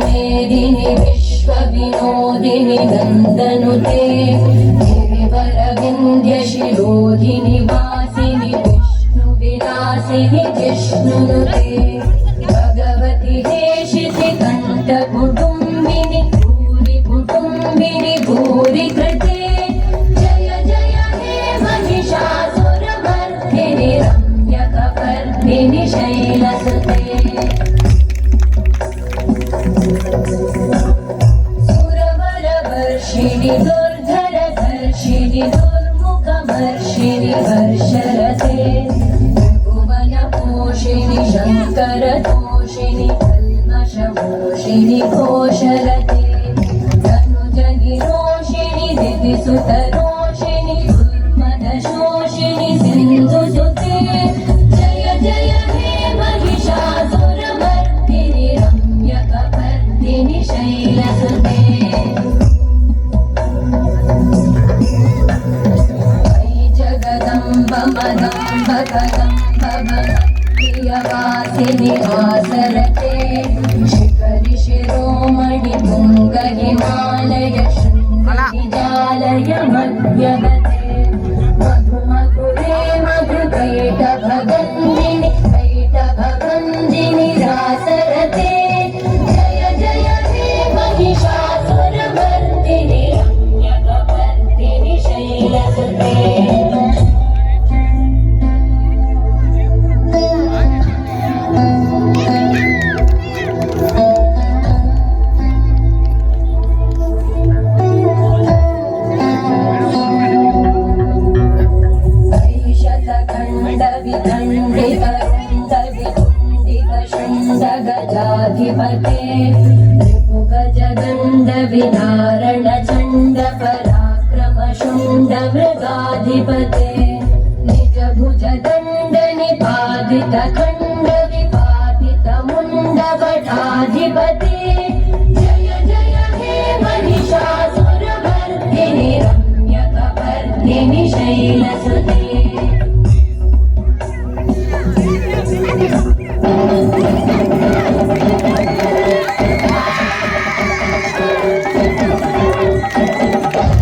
मेदिनि विश्वविनोदिनि नन्दनुते गिरिवरविन्द्यशिरोधिनि वासिनि विष्णुविलासिनि जिष्णुनुते भगवति हेशिति कण्ठकुटुम्बिनि भूरि कुटुम्बिनि भूरि कृते जय जय हे महिषासुरमर्दिनि रम्यकपर्दिनि शैलसुते सुरवरवर्षिणि दुर्धरधर्षिणि दुर्मुखमर्षिणि वर्षरते भुवनपोषिणि शङ्करतोषिणि कल्मषमोषिणि घोषरते धनुजनिरोषिणि दितिसुतरोषिणि दुर्मदशोषिणि सिन्धुसुते जय जय हे महिषासुरमर्दिनि रम्यकपर्दिनि शैलसुते जगदम्ब प्रियवासिनि आसरते शिखरि शिरोमणि पुङ्गहिमालय शृङ्गनिजालय मध्यगते मधुमधुरे मधुकैटभगन्दिनि कैटभगन्दिनि रासरते जय जय हे महिषासुरमर्दिनि रम्यकपर्दिनि शैलसुते गजाधिपते रिपुगजगण्ड विदारण चण्ड पराक्रम शुण्ड मृगाधिपते निज भुज दण्ड निपातित खण्ड विपातित मुण्ड भटाधिपते जय जय हे महिषासुरमर्दिनि रम्यकपर्दिनि शैलसुते